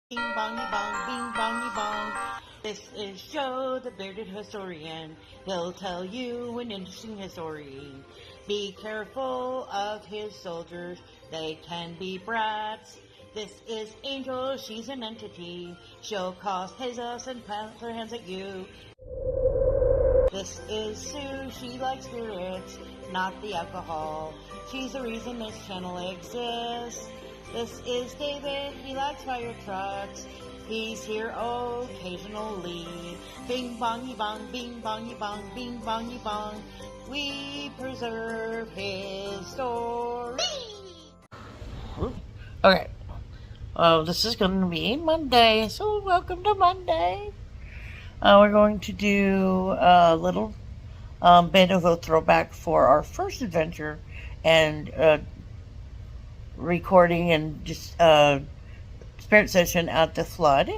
Bing bongy bong, bing bongy bong. This is Joe, the bearded historian. He'll tell you an interesting story. Be careful of his soldiers, they can be brats. This is Angel, she's an entity. She'll cause chaos and plant her hands at you. This is Sue, she likes spirits, not the alcohol. She's the reason this channel exists. This is David, he likes fire trucks. He's here occasionally. Bing bongy bong, bing bongy bong, bing bongy bong. We preserve his story. Okay. This is going to be Monday, so welcome to Monday. We're going to do a little bit of a throwback for our first adventure and recording and just spirit session at the flood.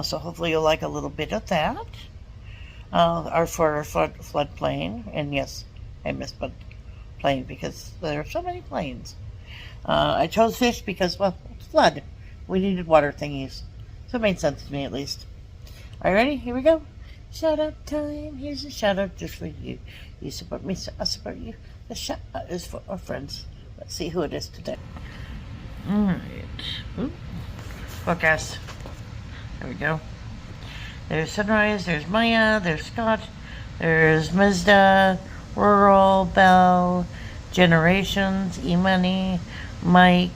So hopefully you'll like a little bit of that. For our floodplain. And yes, I missed plane because there are so many planes. I chose fish because, well, it's flood. We needed water thingies. So it made sense to me at least. Are you ready? Here we go. Shout out time. Here's a shout out just for you. You support me, so I support you. The shout out is for our friends. Let's see who it is today. Alright. Forecast. There we go. There's Sunrise, there's Maya, there's Scott, there's Mazda, Rural, Bell, Generations, E-Money, Mike,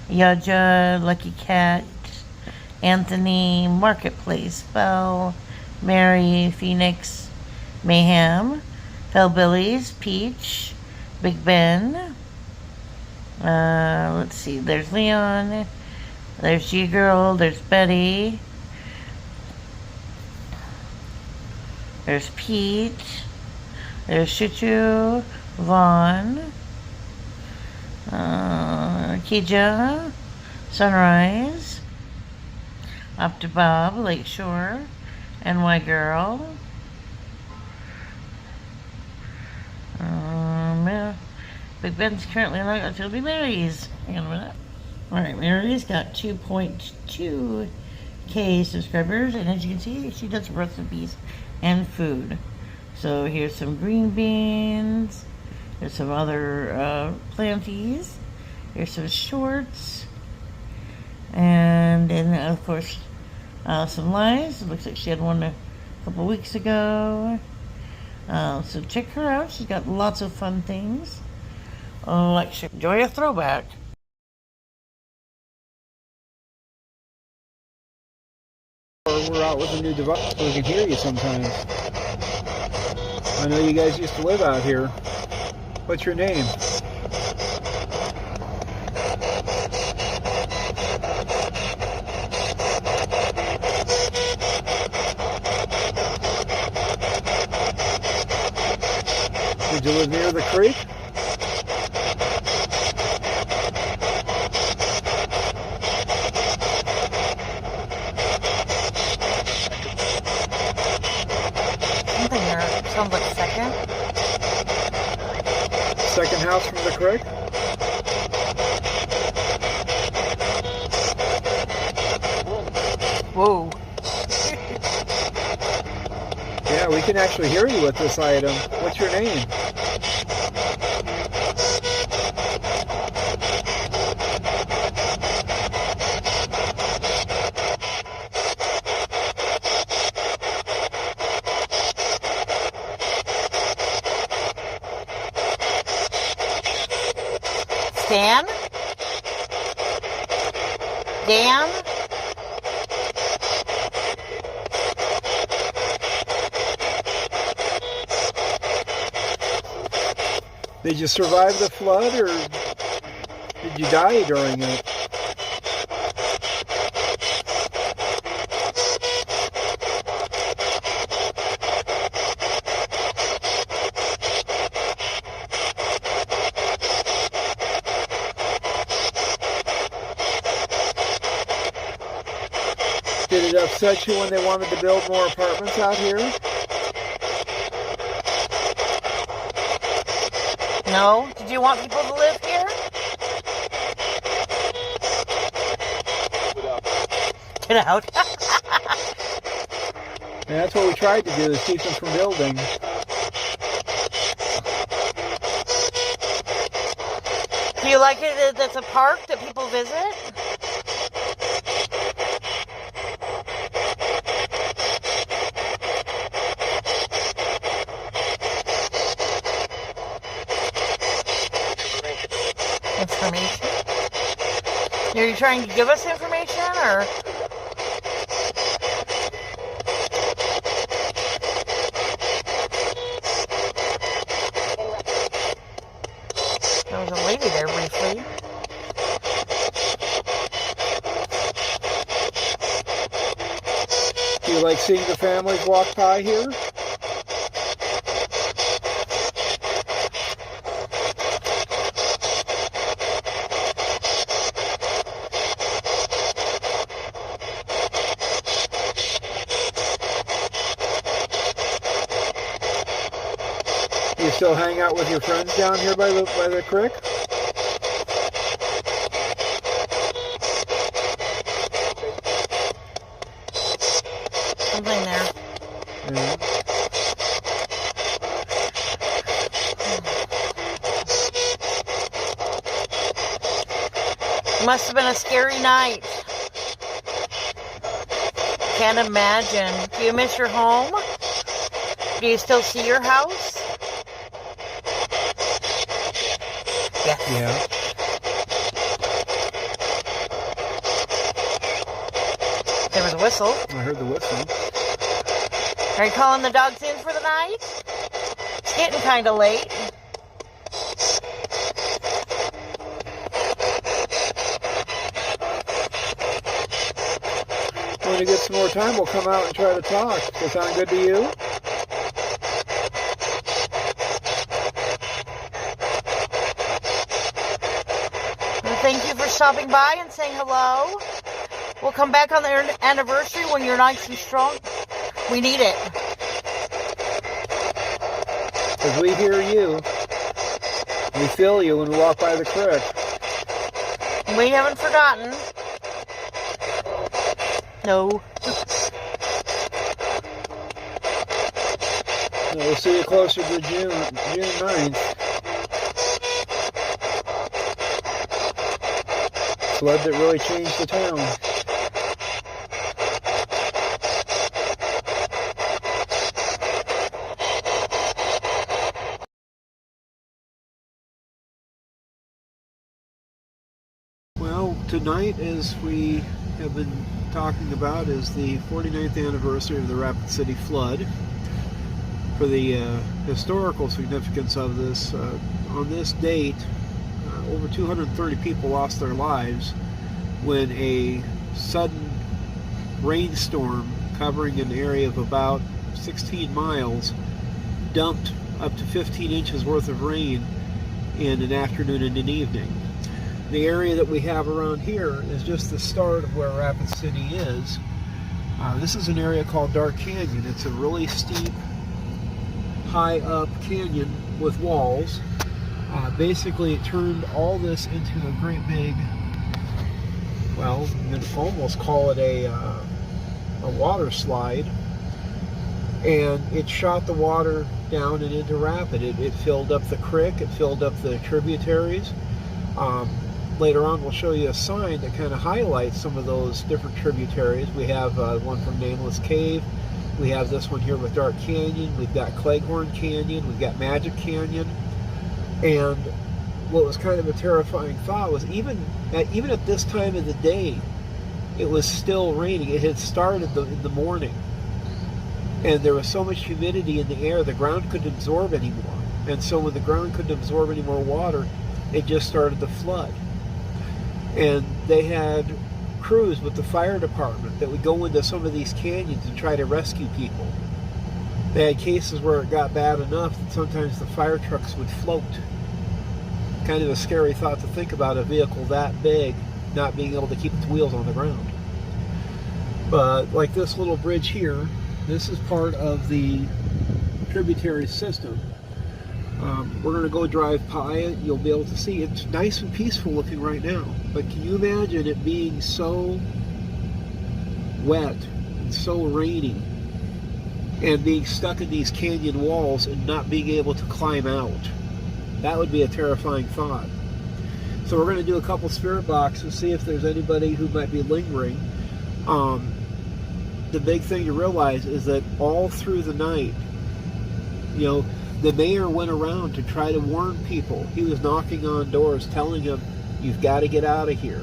Yaja, Lucky Cat, Anthony, Marketplace, Bell, Mary, Phoenix, Mayhem, Hellbillies, Peach, Big Ben. Let's see, there's Leon, there's G-Girl, there's Betty, there's Pete, there's Chuchu, Vaughn, Kija, Sunrise, up to Bob, Lakeshore, NY Girl, Big Ben's currently not until be Mary's. Hang on a minute. Alright, Mary's got 2.2k subscribers, and as you can see, she does recipes and food. So here's some green beans, there's some other planties, here's some shorts, and then of course some lives. It looks like she had one a couple weeks ago. So check her out, she's got lots of fun things. Let's enjoy a throwback. We're out with a new device so we can hear you sometimes. I know you guys used to live out here. What's your name? Did you live near the creek? Sounds like Second house from the creek? whoa. Yeah, we can actually hear you with this item. What's your name? Dan? Dan? Did you survive the flood or did you die during it? Did it upset you when they wanted to build more apartments out here? No? Did you want people to live here? Get out. And that's what we tried to do, is keep them from building. Do you like it that it's a park that people visit? Information? Are you trying to give us information, or? There was a lady there briefly. Do you like seeing the families walk by here? You still hang out with your friends down here by the creek? Something there. Yeah. Must have been a scary night. Can't imagine. Do you miss your home? Do you still see your house? Yes. Yeah. There was a whistle. I heard the whistle. Are you calling the dogs in for the night? It's getting kind of late. When we get some more time, we'll come out and try to talk. Does that sound good to you? Well, thank you for stopping by and saying hello. We'll come back on the anniversary when you're nice and strong. We need it. Because we hear you. We feel you when we walk by the creek. We haven't forgotten. No. We'll see you closer to June 9th. Flood that really changed the town. Well, tonight, as we have been talking about, is the 49th anniversary of the Rapid City flood. For the historical significance of this, on this date, over 230 people lost their lives when a sudden rainstorm covering an area of about 16 miles dumped up to 15 inches worth of rain in an afternoon and an evening. The area that we have around here is just the start of where Rapid City is. This is an area called Dark Canyon. It's a really steep, high up canyon with walls. Basically, it turned all this into a great big, well, you could almost call it a water slide. And it shot the water down and into Rapid. It filled up the creek, it filled up the tributaries. Later on, we'll show you a sign that kind of highlights some of those different tributaries. We have one from Nameless Cave. We have this one here with Dark Canyon. We've got Cleghorn Canyon. We've got Magic Canyon. And what was kind of a terrifying thought was even at this time of the day, it was still raining. It had started in the morning. And there was so much humidity in the air, the ground couldn't absorb anymore. And so when the ground couldn't absorb any more water, it just started to flood. And they had crews with the fire department that would go into some of these canyons and try to rescue people. They had cases where it got bad enough that sometimes the fire trucks would float. Kind of a scary thought to think about, a vehicle that big not being able to keep its wheels on the ground. But like this little bridge here, this is part of the tributary system. We're going to go drive by it. You'll be able to see it's nice and peaceful looking right now. But can you imagine it being so wet and so rainy, and being stuck in these canyon walls and not being able to climb out. That would be a terrifying thought. So we're going to do a couple spirit boxes, see if there's anybody who might be lingering. The big thing to realize is that all through the night, you know, the mayor went around to try to warn people. He was knocking on doors telling them, you've got to get out of here.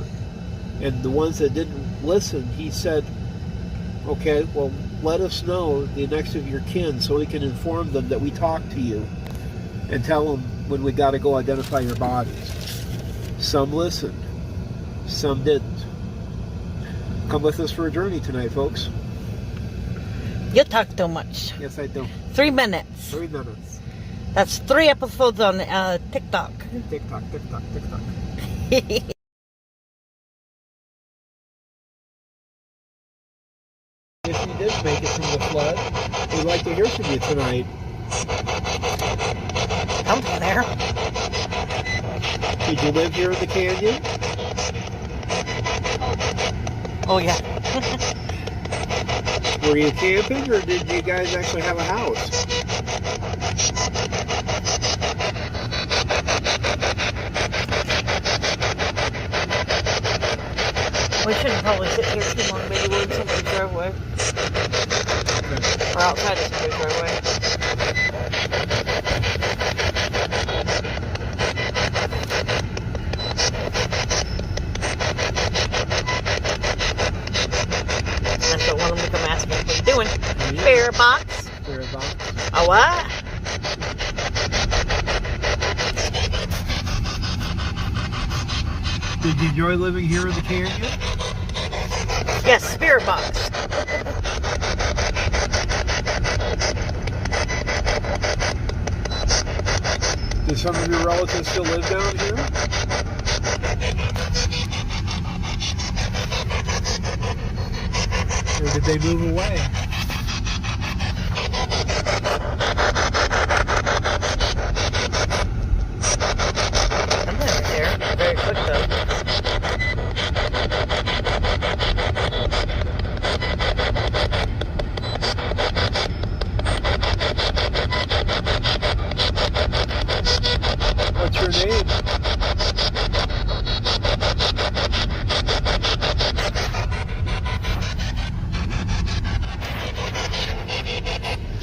And the ones that didn't listen, he said, okay, well, let us know the next of your kin so we can inform them that we talked to you and tell them when we got to go identify your bodies. Some listened, some didn't. Come with us for a journey tonight, folks. You talk too much. Yes, I do. 3 minutes. 3 minutes. That's 3 episodes on TikTok. TikTok, TikTok, TikTok. If you did make it through the flood, we'd like to hear from you tonight. Come from there. Did you live here in the canyon? Oh, yeah. Were you camping, or did you guys actually have a house? We shouldn't probably sit here too long. Maybe we're in somebody's driveway. Or outside of somebody's driveway. That's what one of them to come asking what we're doing. Yeah. Spirit box. Spirit box. A what? Did you enjoy living here in the canyon? Yes, spirit box. Do some of your relatives still live down here? Or did they move away? I'm right there. Very quick though. What's your name?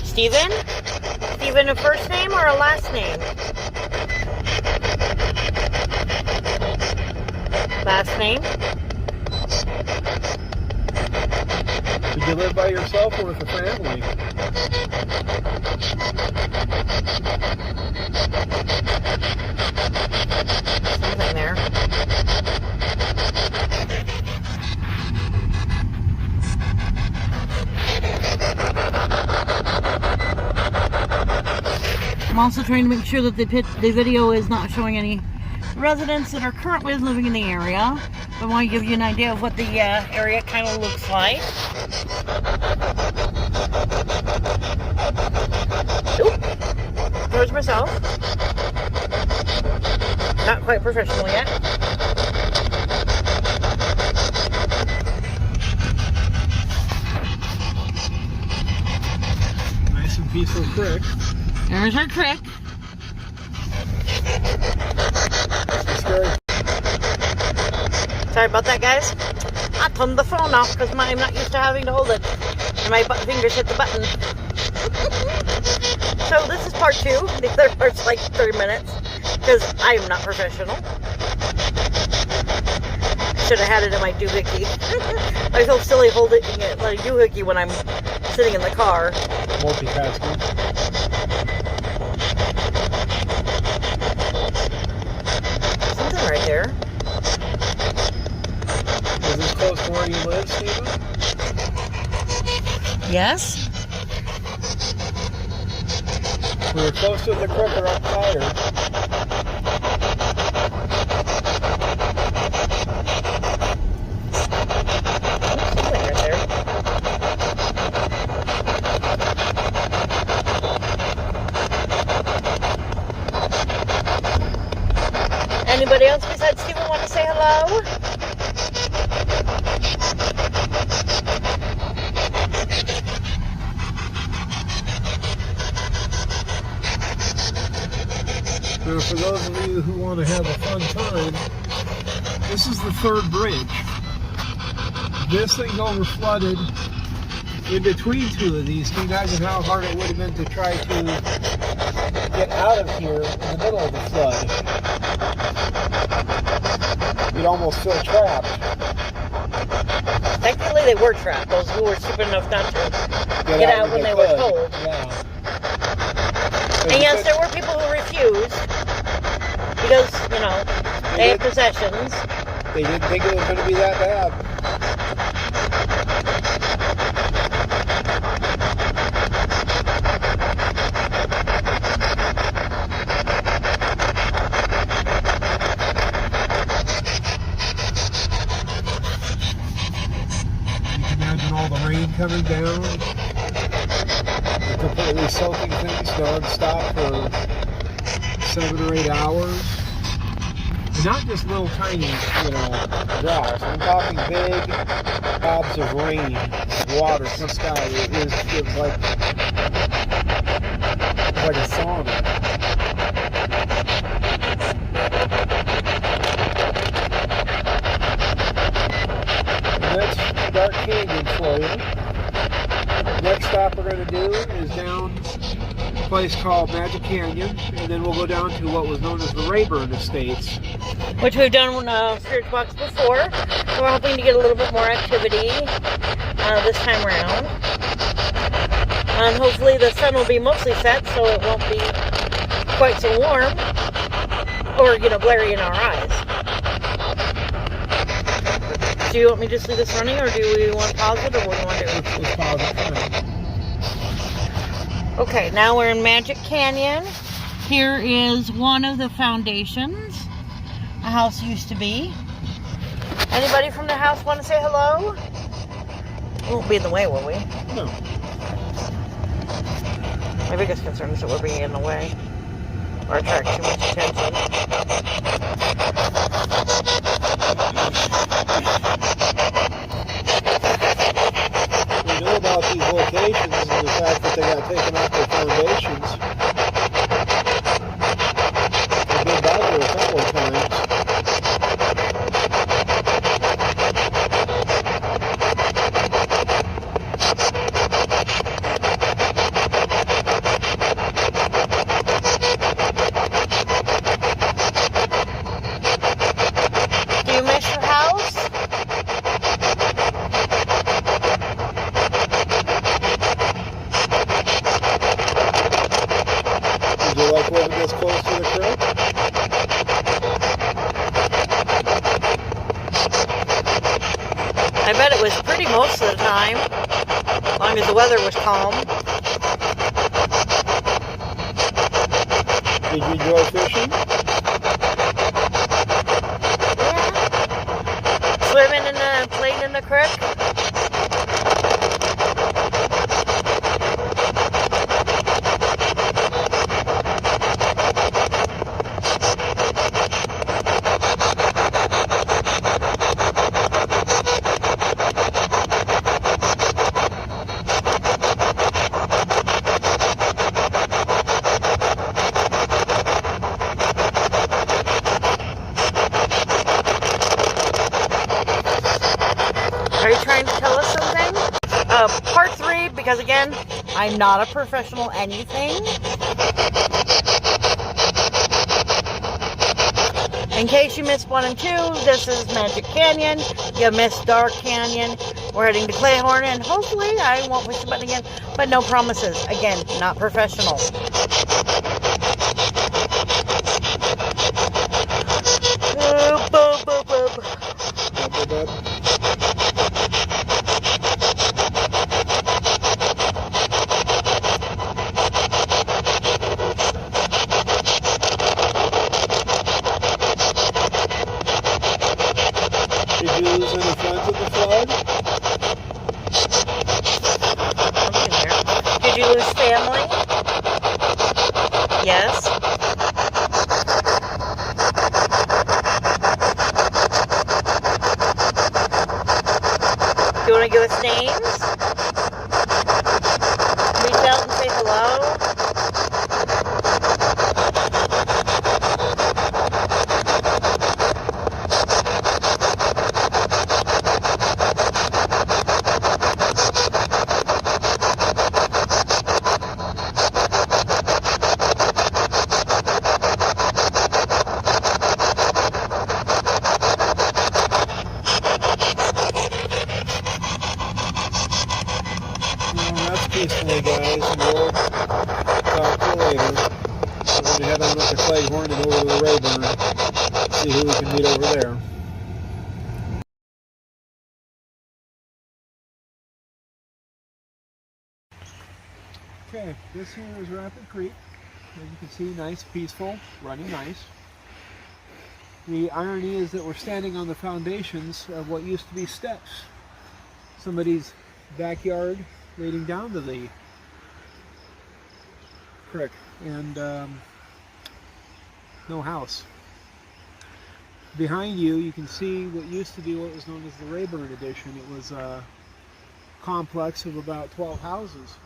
Steven? Steven a first name or a last name? Last name? Did you live by yourself or with a family? Something there. I'm also trying to make sure that the video is not showing any residents that are currently living in the area. I want to give you an idea of what the area kind of looks like. Oop. There's myself. Not quite professional yet. Nice and peaceful creek. There's our creek. Sorry about that, guys. I turned the phone off because I'm not used to having to hold it. And my fingers hit the button. So this is part 2. The other part's like 30 minutes. Because I am not professional. Should have had it in my doohickey. I feel silly holding it like a doohickey when I'm sitting in the car. Multitasking. Something right there. Is this close to where you live, Stephen? Yes. We were close to the creek or up higher. Something right there. Anybody else besides Steven want to say hello? for those of you who want to have a fun time, this is the third bridge. This thing's over flooded in between two of these. Can you imagine how hard it would have been to try to get out of here in the middle of the flood? You'd almost feel trapped. Technically, they were trapped. Those who were stupid enough not to get out when they were told. Yeah. And yes, there were people who refused because, you know, they had possessions. They didn't think it was going to be that bad. All the rain coming down, and completely soaking things non-stop for 7 or 8 hours. And not just little tiny, drops. I'm talking big gobs of rain, water from the sky. It was like a sauna. That's Dark Canyon for you. Next stop we're going to do is down a place called Magic Canyon, and then we'll go down to what was known as the Rayburn Estates, which we've done Spirit Box before. So we're hoping to get a little bit more activity this time around. And hopefully the sun will be mostly set, so it won't be quite so warm or, glary in our eyes. Do you want me to just leave this running, or do we want to pause it, or what do you want to do? Let's pause it for now. Okay, now we're in Magic Canyon. Here is one of the foundations. A house used to be. Anybody from the house want to say hello? We won't be in the way, will we? No. My biggest concern is that we're being in the way or attract too much attention. We know about these locations and the fact that they got taken off their foundations. I've been by there a couple of times. Do you miss your house? Would you like living this close to the creek? I bet it was pretty most of the time, as long as the weather was calm. Did you enjoy fishing? Yeah. Swimming and playing in the creek. Are you trying to tell us something? Part 3, because again, I'm not a professional anything. In case you missed 1 and 2, this is Magic Canyon. You missed Dark Canyon. We're heading to Clayhorn, and hopefully I won't push the button again, but no promises. Again, not professional. Boop, boop, boop, boop. Did you lose any friends in the flood? Did you lose family? Yes. Do you want to give us names? Reach out and say hello? peacefully, guys. We'll talk to you later. We're going to head on up to Cleghorn and over to the Rayburn. See who we can meet over there. Okay, this here is Rapid Creek. As you can see, nice, peaceful, running nice. The irony is that we're standing on the foundations of what used to be steps. Somebody's backyard leading down to the creek, and no house. Behind you, you can see what used to be what was known as the Rayburn Addition. It was a complex of about 12 houses.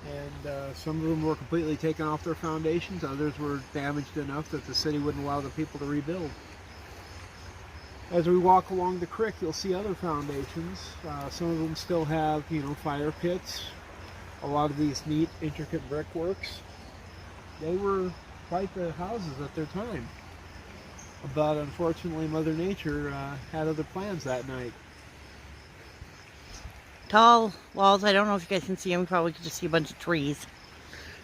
And some of them were completely taken off their foundations. Others were damaged enough that the city wouldn't allow the people to rebuild. As we walk along the creek, you'll see other foundations. Some of them still have, fire pits. A lot of these neat, intricate brickworks. They were quite the houses at their time. But unfortunately, Mother Nature had other plans that night. Tall walls. I don't know if you guys can see them. You probably can just see a bunch of trees.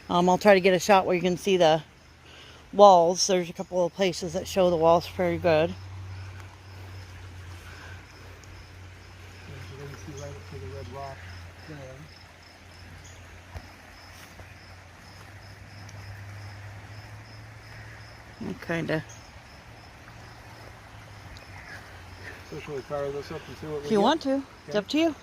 I'll try to get a shot where you can see the walls. There's a couple of places that show the walls very good. You can see right up to the red rock there. Kind of. So shall we fire this up and see what we If you get? want to. It's up to you.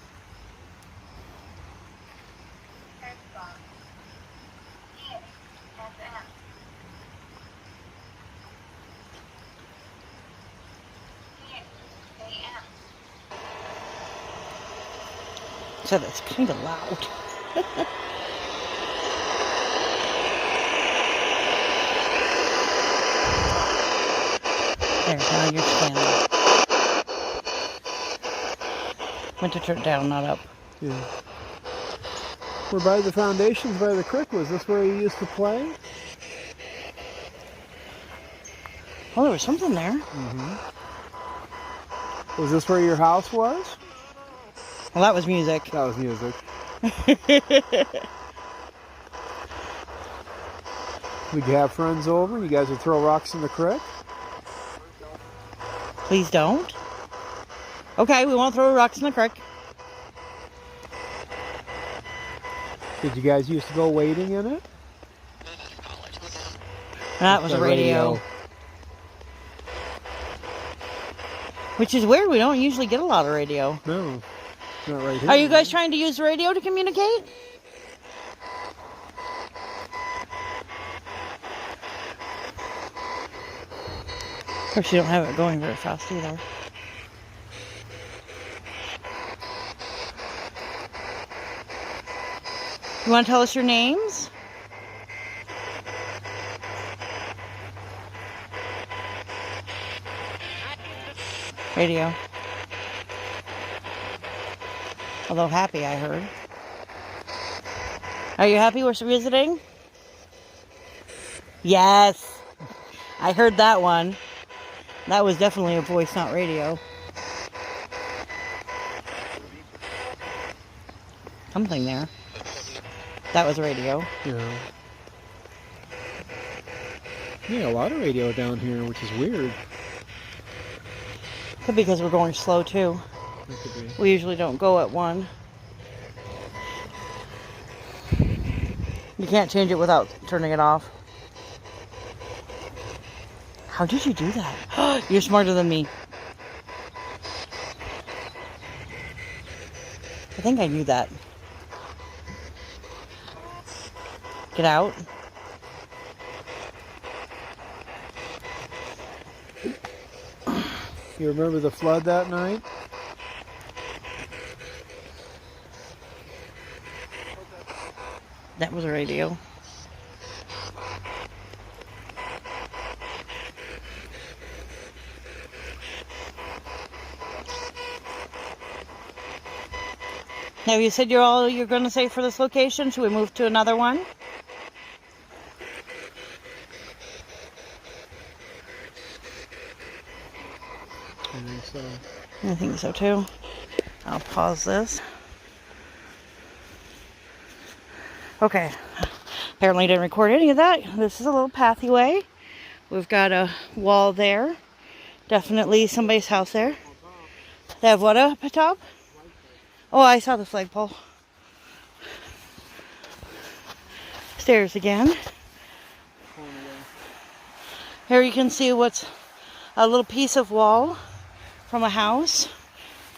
So that's kind of loud. There, now you're standing. Went to turn it down, not up. Yeah. We're by the foundations by the creek. Was this where you used to play? Oh, there was something there. Mm-hmm. Was this where your house was? Well, that was music. That was music. Would you have friends over and you guys would throw rocks in the creek? Please don't. Okay, we won't throw rocks in the creek. Did you guys used to go wading in it? That was a radio. Which is weird. We don't usually get a lot of radio. No. Not right here. Are you guys trying to use the radio to communicate? Of course, you don't have it going very fast either. You want to tell us your names? Radio. Although happy, I heard. Are you happy we're visiting? Yes. I heard that one. That was definitely a voice, not radio. Something there. That was radio. Yeah. Yeah, a lot of radio down here, which is weird. Could be because we're going slow too. That could be. We usually don't go at 1. You can't change it without turning it off. How did you do that? You're smarter than me. I think I knew that. Get out. You remember the flood that night? That was a radio. Now you said you're going to say for this location. Should we move to another one? I think so. I think so too. I'll pause this. Okay, apparently didn't record any of that. This is a little pathway. We've got a wall there. Definitely somebody's house there. They have what up top? Oh, I saw the flagpole. Stairs again. Here you can see what's a little piece of wall from a house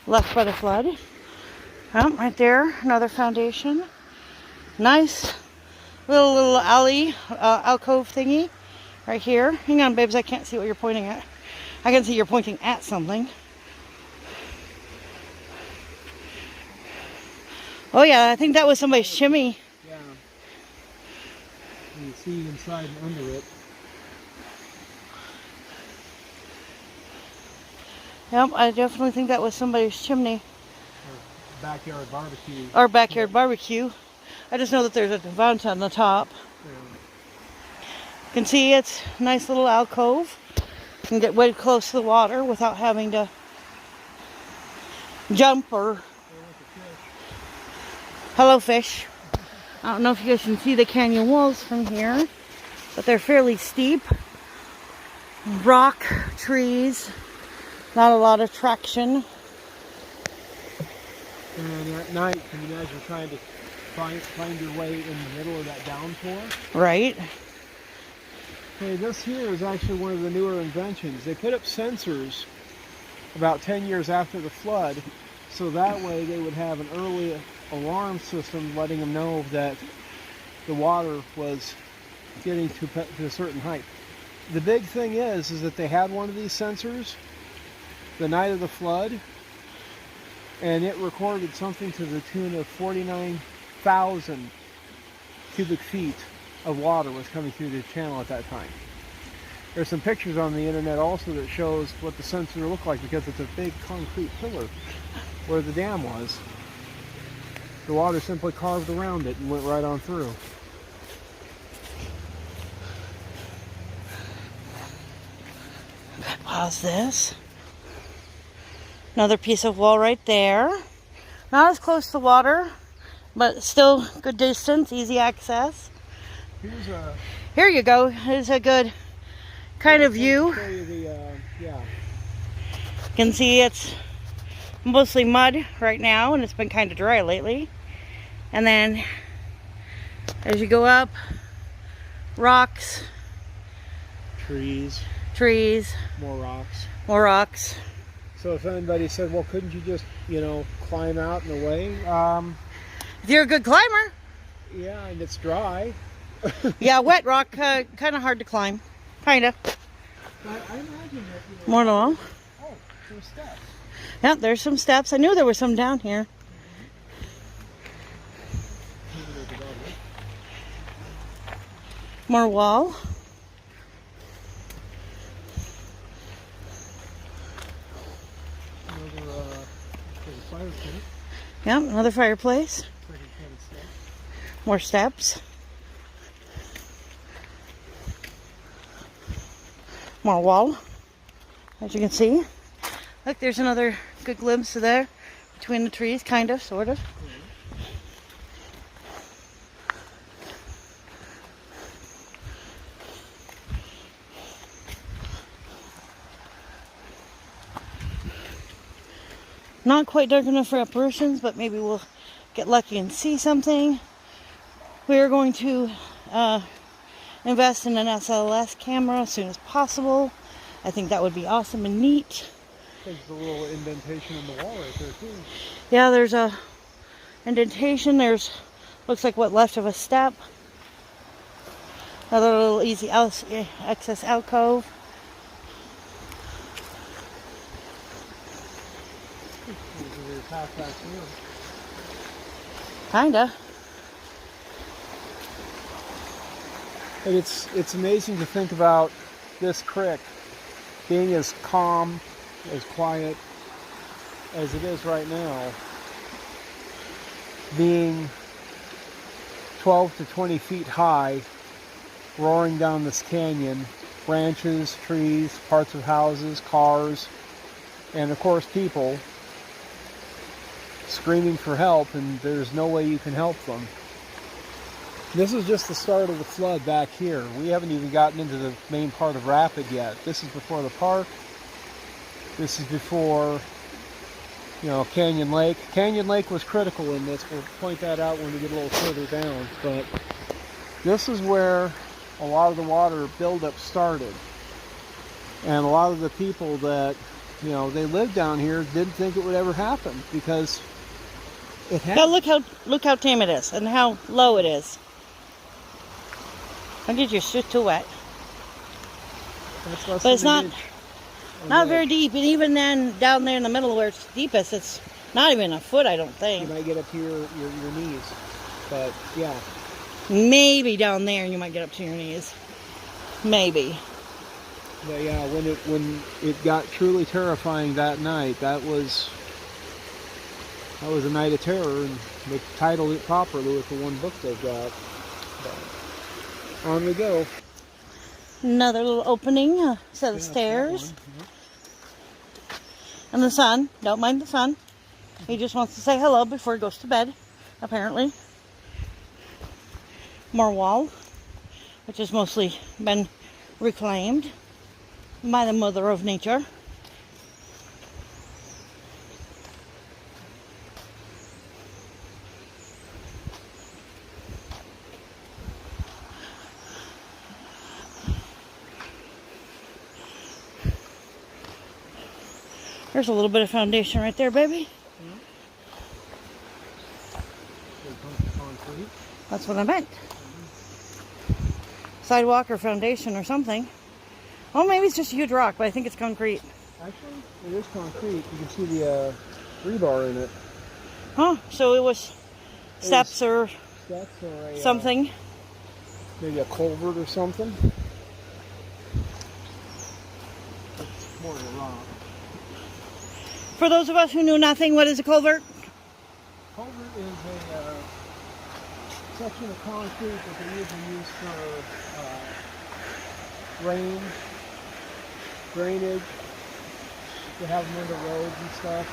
left by the flood. Oh, right there, another foundation. Nice little alley, alcove thingy right here. Hang on, babes, I can't see what you're pointing at. I can see you're pointing at something. Oh yeah, I think that was somebody's chimney. Yeah. You see inside and under it. Yep, I definitely think that was somebody's chimney. Or backyard barbecue. Or backyard barbecue. I just know that there's a fountain on the top. Yeah. You can see it's a nice little alcove. You can get way close to the water without having to jump or... Hello, fish. I don't know if you guys can see the canyon walls from here, but they're fairly steep. Rock, trees, not a lot of traction. And at night, can you imagine trying to find your way in the middle of that downpour? Right. Okay, this here is actually one of the newer inventions. They put up sensors about 10 years after the flood, so that way they would have an early alarm system letting them know that the water was getting to a certain height. The big thing is that they had one of these sensors the night of the flood, and it recorded something to the tune of 49,000 cubic feet of water was coming through the channel at that time. There's some pictures on the internet also that shows what the sensor looked like, because it's a big concrete pillar where the dam was. The water simply carved around it and went right on through. Pause this. Another piece of wall right there. Not as close to the water, but still good distance, easy access. Here you go. Here's a good kind of view. Show you the, yeah. You can see it's mostly mud right now, and it's been kind of dry lately. And then as you go up, rocks, Trees, more rocks. So if anybody said, well, couldn't you just, climb out and away? If you're a good climber. Yeah, and it's dry. Yeah, wet rock, kind of hard to climb. Kind of. I imagine that, More along. Oh, there's steps. Yeah, there's some steps. I knew there was some down here. More wall. Yeah, another fireplace. More steps. More wall, as you can see. Look, there's another good glimpse of there between the trees, kind of, sort of. Not quite dark enough for apparitions, but maybe we'll get lucky and see something. We are going to invest in an SLS camera as soon as possible. I think that would be awesome and neat. There's a little indentation in the wall right there too. Yeah, there's a indentation. There's looks like what left of a step. Another little easy access alcove. Kinda. And it's amazing to think about this creek being as calm, as quiet as it is right now, being 12 to 20 feet high, roaring down this canyon, branches, trees, parts of houses, cars, and of course people screaming for help, and there's no way you can help them. This is just the start of the flood back here. We haven't even gotten into the main part of Rapid yet. This is before the park. This is before, Canyon Lake. Canyon Lake was critical in this. We'll point that out when we get a little further down. But this is where a lot of the water buildup started. And a lot of the people that, they lived down here didn't think it would ever happen because it Now happened. look how tame it is and how low it is. Don't get your shoes too wet. But it's not very deep, and even then down there in the middle where it's deepest, it's not even a foot, I don't You think. might get up to your knees. But yeah. Maybe down there you might get up to your knees. Maybe. But yeah, when it got truly terrifying that night, that was a night of terror, and they titled it properly with the one book they've got. But on we go. Another little opening, set of stairs. And the sun, don't mind the sun. He just wants to say hello before he goes to bed, apparently. More wall, which has mostly been reclaimed by the Mother of Nature. There's a little bit of foundation right there, baby. That's what I meant. Sidewalk or foundation or something. Oh, maybe it's just a huge rock, but I think it's concrete. Actually, it is concrete. You can see the rebar in it. Huh? So it was steps or Steps or a, something. Maybe a culvert or something. It's more than a rock. For those of us who knew nothing, what is a culvert? Culvert is a section of concrete that they usually use for rain, drainage. They have them under roads and stuff.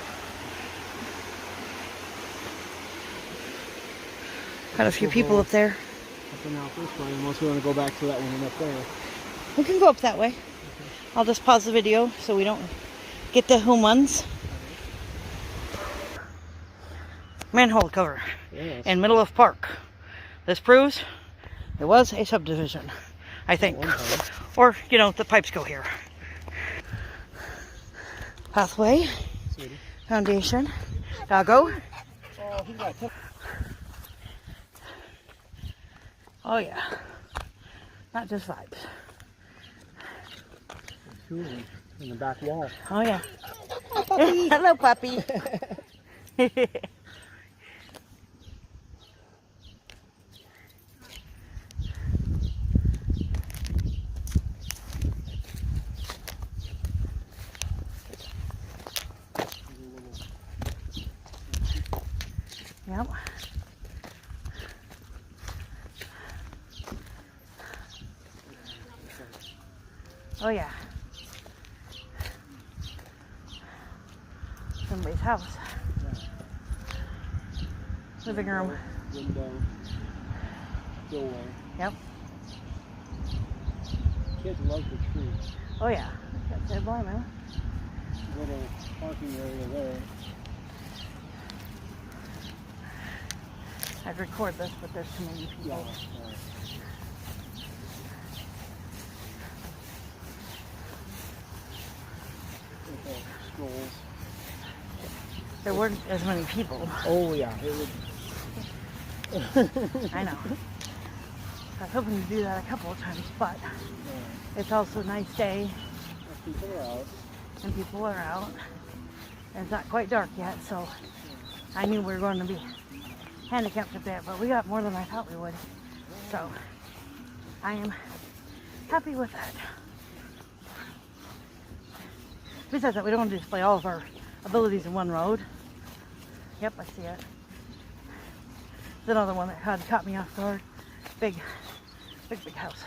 Got a few people up there. Up and out this way, unless we want to go back to that one up there. We can go up that way. I'll just pause the video so we don't get the humans. Manhole cover Yes. in middle of park. This proves it was a subdivision, I think. One time. Or, the pipes go here. Pathway, Sweetie. foundation, doggo. Oh, he got tough. Oh yeah, not just vibes. Two of them in the back wall. Oh yeah. Hello, puppy. Yep. Oh yeah. Somebody's house. Living room. Window. Doorway. Yep. Kids love the trees. Oh yeah. That's their boy, man. Little parking area there. I'd record this, but there's too many Yeah. people. Strolls. There weren't as many people. Oh yeah, it would. I know. I was hoping to do that a couple of times, but it's also a nice day People are out. and people are out. And it's not quite dark yet, so I knew we were going to be handicapped a bit, but we got more than I thought we would. So I am happy with that. Besides that, we don't want to display all of our abilities in one road. Yep, I see it. There's another one that had caught me off guard. Big house.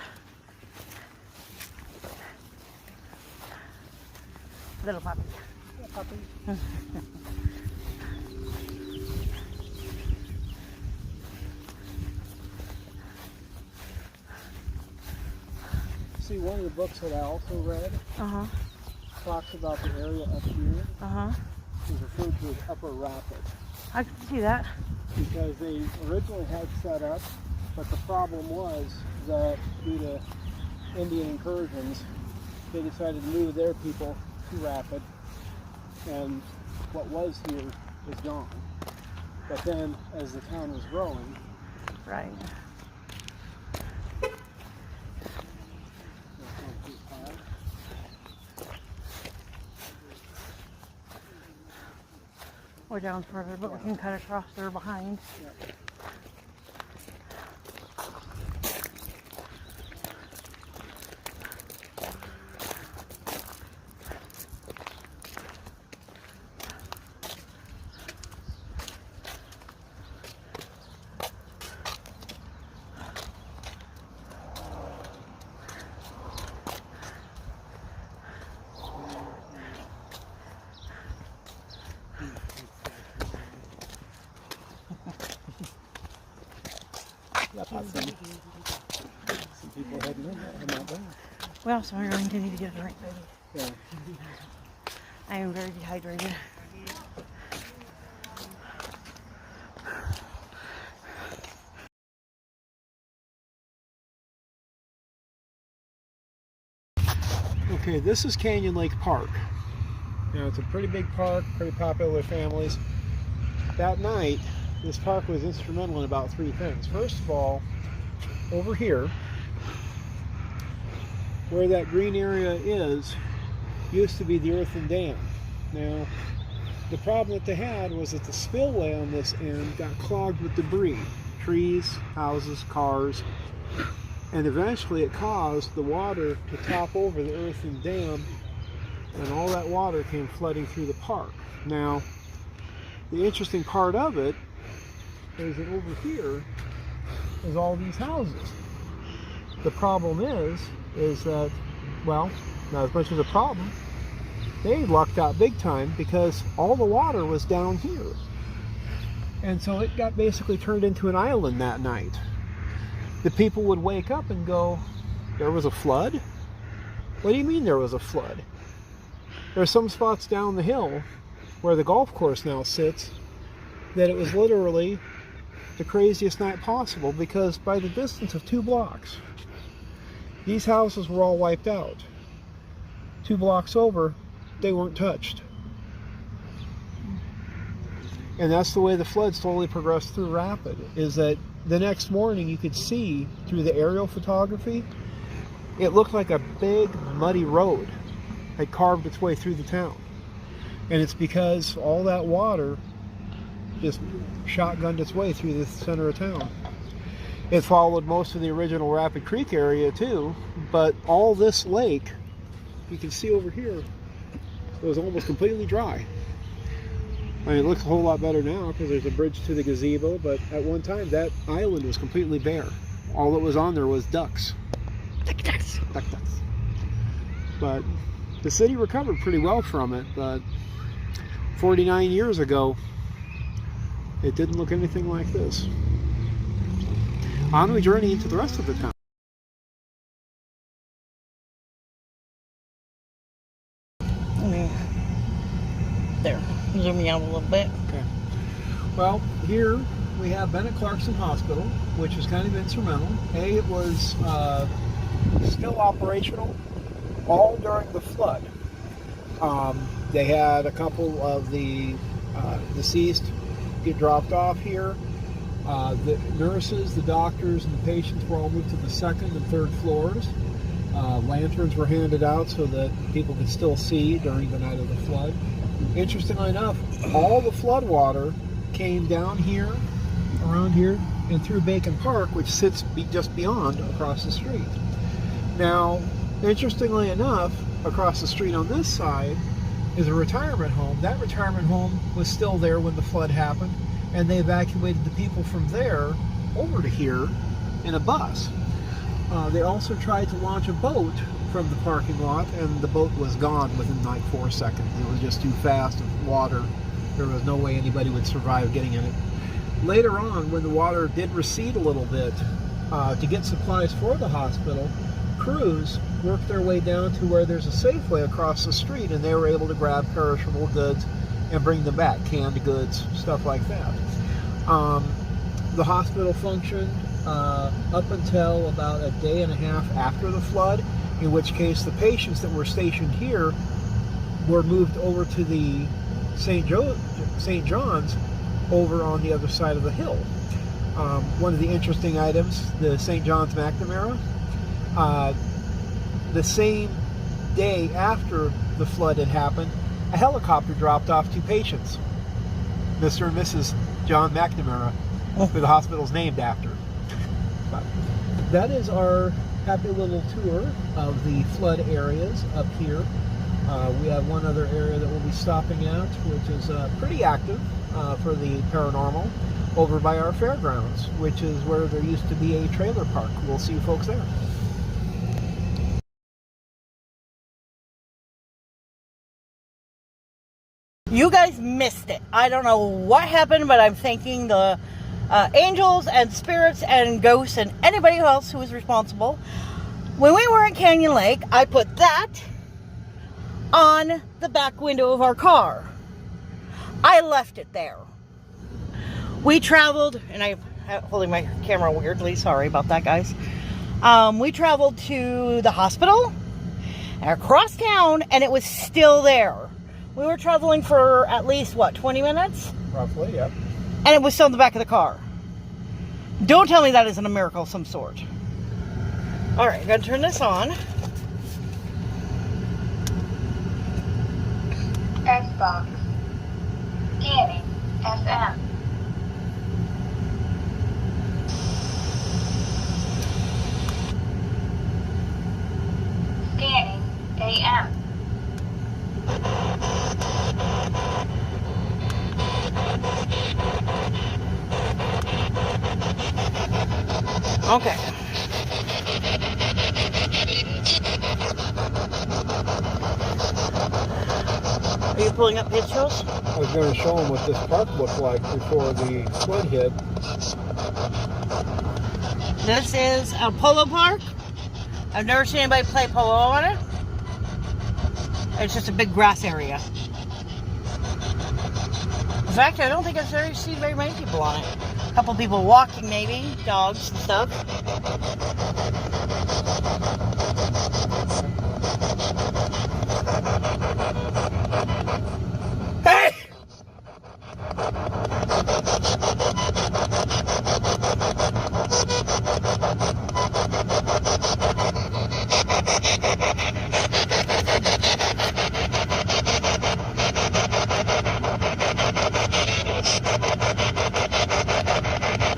Little puppy. Yeah, puppy. see, one of the books that I also read talks about the area up here is referred to as Upper Rapid. I can see that. Because they originally had set up, but the problem was that due to Indian incursions, they decided to move their people to Rapid, and what was here is gone. But then, as the town was growing, Right. We're down further, but we can cut across there behind. Yep. Some people hadn't known that. I'm not done. Well, so we're going to need to get a drink, baby. Yeah. I am very dehydrated. Okay, this is Canyon Lake Park. Now, it's a pretty big park, pretty popular with families. That night, this park was instrumental in about three things. First of all, over here, where that green area is, used to be the earthen dam. Now, the problem that they had was that the spillway on this end got clogged with debris. Trees, houses, cars. And eventually it caused the water to top over the earthen dam, and all that water came flooding through the park. Now, the interesting part of it is that over here is all these houses. The problem is that, well, not as much as a problem, they lucked out big time because all the water was down here. And so it got basically turned into an island that night. The people would wake up and go, there was a flood? What do you mean there was a flood? There are some spots down the hill where the golf course now sits that it was literally the craziest night possible, because by the distance of 2 blocks, these houses were all wiped out. 2 blocks over, they weren't touched. And that's the way the flood slowly progressed through Rapid, is that the next morning you could see through the aerial photography, it looked like a big muddy road had carved its way through the town. And it's because all that water just shotgunned its way through the center of town. It followed most of the original Rapid Creek area too, but all this lake, you can see over here, it was almost completely dry. I mean, it looks a whole lot better now because there's a bridge to the gazebo, but at one time that island was completely bare. All that was on there was ducks. Ducks. But the city recovered pretty well from it, but 49 years ago, it didn't look anything like this. On we journey into the rest of the town. There, zoom me out a little bit. Okay. Well, here we have Bennett Clarkson Hospital, which was kind of instrumental. It was still operational all during the flood. They had a couple of the deceased get dropped off here. The nurses, the doctors, and the patients were all moved to the second and third floors. Lanterns were handed out so that people could still see during the night of the flood. Interestingly enough, all the flood water came down here, around here, and through Bacon Park, which sits just beyond across the street. Now, interestingly enough, across the street on this side is a retirement home. That retirement home was still there when the flood happened, and they evacuated the people from there over to here in a bus. They also tried to launch a boat from the parking lot, and the boat was gone within like 4 seconds. It was just too fast of water. There was no way anybody would survive getting in it. Later on, when the water did recede a little bit, to get supplies for the hospital, crews work their way down to where there's a Safeway across the street, and they were able to grab perishable goods and bring them back, canned goods, stuff like that. The hospital functioned up until about a day and a half after the flood, in which case the patients that were stationed here were moved over to the St. John's over on the other side of the hill. One of the interesting items, the St. John's McNamara, the same day after the flood had happened, a helicopter dropped off 2 patients, Mr. and Mrs. John McNamara, who the hospital's named after. But that is our happy little tour of the flood areas up here. We have one other area that we'll be stopping at, which is pretty active for the paranormal, over by our fairgrounds, which is where there used to be a trailer park. We'll see you folks there. You guys missed it. I don't know what happened, but I'm thanking the angels and spirits and ghosts and anybody else who was responsible. When we were at Canyon Lake, I put that on the back window of our car. I left it there. We traveled, and I'm holding my camera weirdly. Sorry about that, guys. We traveled to the hospital and across town, and it was still there. We were traveling for at least, what, 20 minutes? Roughly, yeah. And it was still in the back of the car. Don't tell me that isn't a miracle of some sort. All right, I'm going to turn this on. Xbox. Scanning. FM. Scanning. AM. Okay. Are you pulling up pictures? I was going to show them what this park looked like before the flood hit. This is a polo park. I've never seen anybody play polo on it. It's just a big grass area. In fact, I don't think I've ever seen very many people on it. A couple people walking, maybe, dogs and stuff. Hey!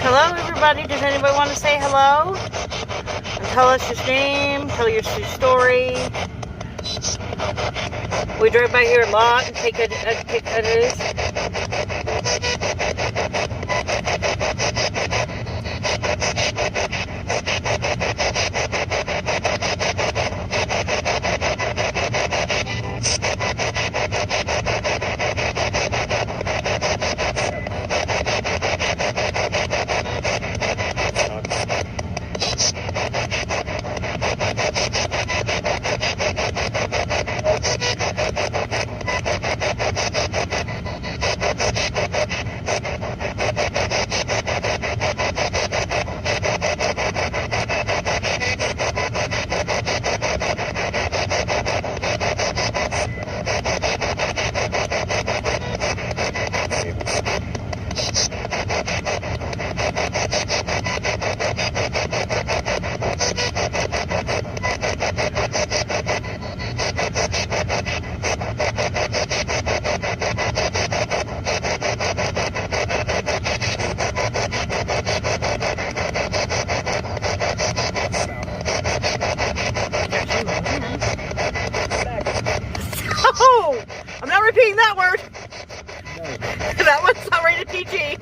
Hello, everybody. Does anybody want to say hello? And tell us your name, tell your story. We drive by here a lot and take pictures. Oh, I'm not repeating that word. No. That one's not rated PG.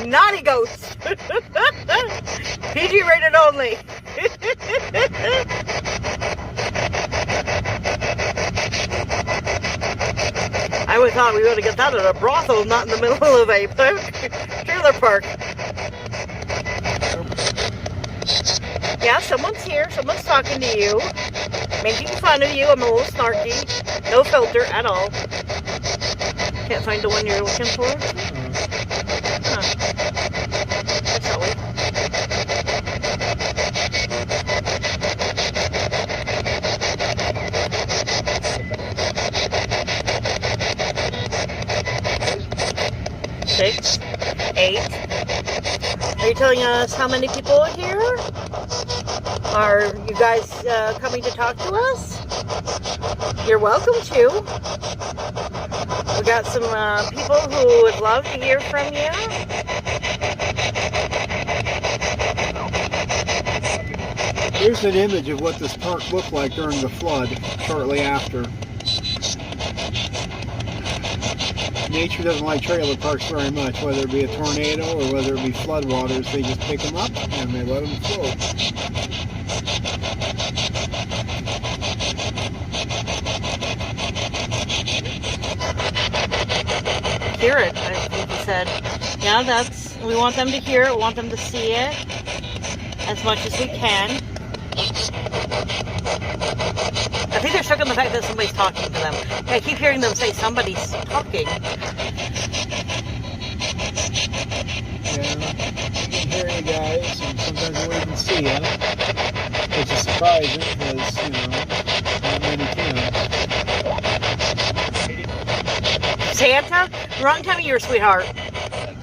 Naughty ghost. PG rated only. I would thought we would have got that at a brothel, not in the middle of a trailer park. Yeah, someone's here. Someone's talking to you. Making fun of you. I'm a little snarky. No filter at all. Can't find the one you're looking for? Huh. That's that way. Six, 8. Are you telling us how many people are here? Are you guys coming to talk to us? You're welcome to. We got some people who would love to hear from you. Here's an image of what this park looked like during the flood, shortly after. Nature doesn't like trailer parks very much, whether it be a tornado or whether it be floodwaters. They just pick them up and they let them float. Hear it, I think he said. Yeah, we want them to hear it, we want them to see it as much as we can. I think they're shook on the fact that somebody's talking to them. I keep hearing them say somebody's talking. Yeah, I can hear you guys, and sometimes I won't even see you, which is surprising because, you know, not many can. Santa? Wrong time of year, sweetheart.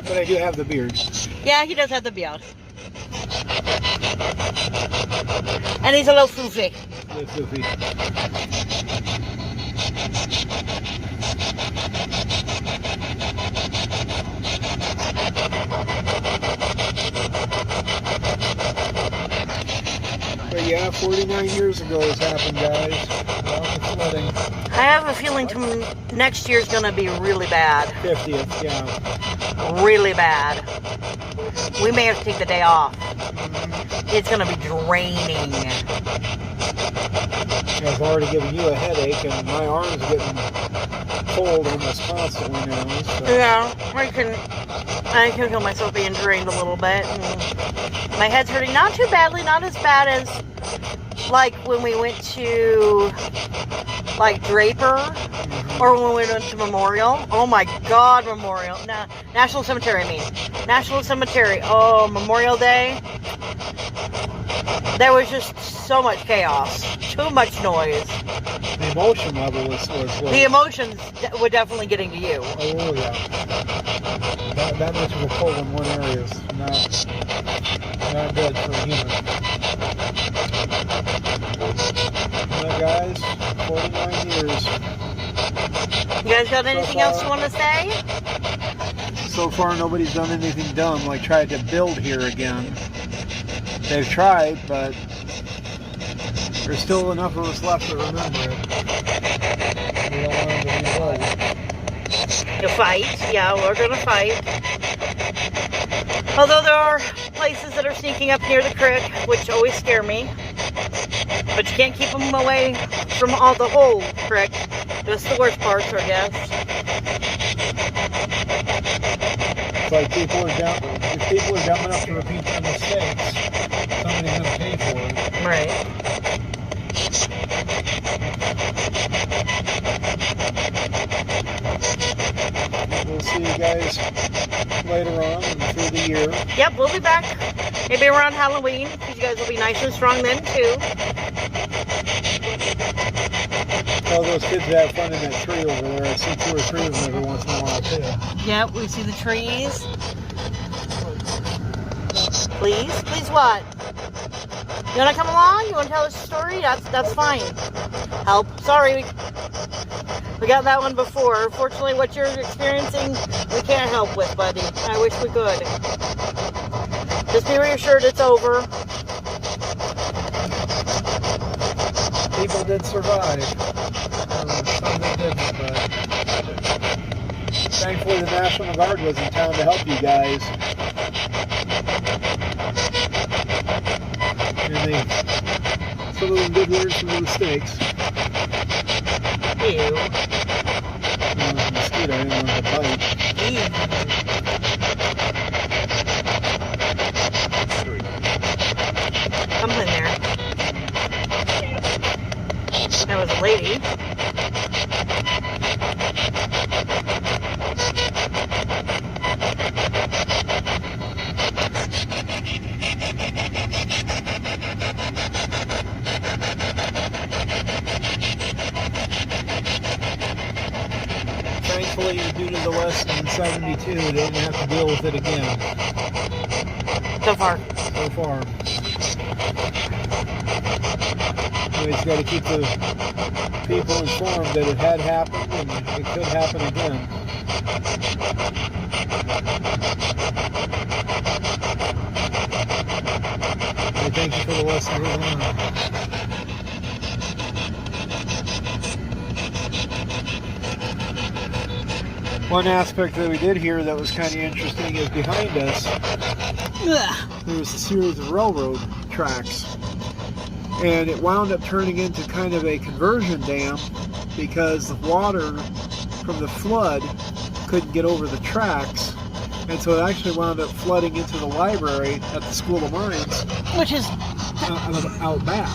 But I do have the beard. Yeah, he does have the beard. And he's a little foofy. The foofy. But yeah, 49 years ago this happened, guys. Lots of flooding. I have a feeling next year's going to be really bad. 50th, yeah. Really bad. We may have to take the day off. It's going to be draining. I've already given you a headache, and my arm's getting cold almost constantly now. So. Yeah, I can feel myself being drained a little bit. And my head's hurting. Not too badly, not as bad as like when we went to like Draper or when we went to Memorial. Oh my God, Memorial. National Cemetery, I mean. National Cemetery. Oh, Memorial Day. There was just so much chaos. Too much noise. The emotion level was The emotions were definitely getting to you. Oh, yeah. That much of a pull in one area is not good for a human. Well, guys, 49 years. You guys got anything else you want to say? So far, nobody's done anything dumb, like tried to build here again. They've tried, but there's still enough of us left to remember it. We don't want them to rebuild. To fight. Yeah, we're going to fight. Although there are places that are sneaking up near the creek, which always scare me. But you can't keep them away from all the whole creek. Just the worst parts, I guess. It's like if people are dumb enough to repeat their mistakes, somebody's going to pay for it. Right. We'll see you guys later on and through the year. Yep, we'll be back. Maybe around Halloween, because you guys will be nice and strong then, too. All those kids have fun in that tree over there. I see 2 or 3 of them every once in a while, too. Yep, we see the trees. Please? Please what? You want to come along? You want to tell us a story? That's fine. Help. Sorry. We got that one before. Fortunately, what you're experiencing, we can't help with, buddy. I wish we could. Just be reassured it's over. People did survive. Some they didn't, but thankfully the National Guard was in town to help you guys. And some of them did learn from the mistakes. Ew. Mosquito, I didn't want to bite. Something lady. Thankfully, due to the lesson in 72, they didn't have to deal with it again. So far. So far. We just got to keep the people informed that it had happened and it could happen again. I thank you for the lesson. One aspect that we did hear that was kind of interesting is behind us, there was a series of railroad tracks. And it wound up turning into kind of a conversion dam because the water from the flood couldn't get over the tracks. And so it actually wound up flooding into the library at the School of Mines. Which is... out back.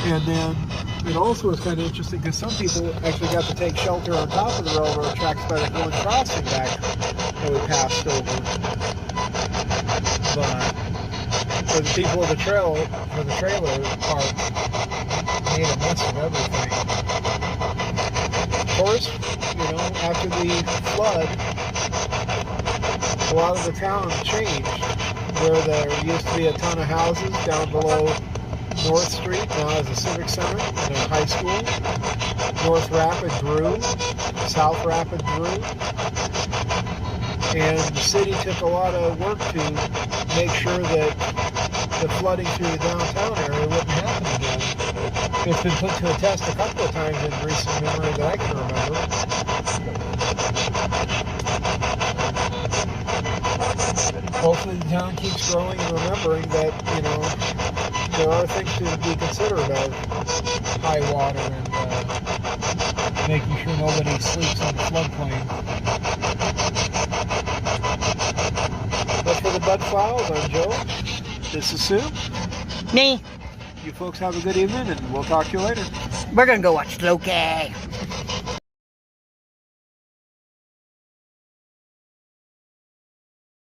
And then it also was kind of interesting because some people actually got to take shelter on top of the railroad tracks by the Hill and Crossing back that we passed over. But for the people of the trailer park, made a mess of everything. Of course, after the flood, a lot of the town changed. Where there used to be a ton of houses down below North Street, now as a civic center and a high school. North Rapid grew, South Rapid grew, and the city took a lot of work to make sure that the flooding through the downtown area wouldn't happen again. It's been put to a test a couple of times in recent memory that I can remember. Hopefully the town keeps growing and remembering that, there are things to be considered of high water and making sure nobody sleeps on the floodplain. But for the Bud Files, I'm Joe. This is Sue. Me. You folks have a good evening, and we'll talk to you later. We're gonna go watch Loki.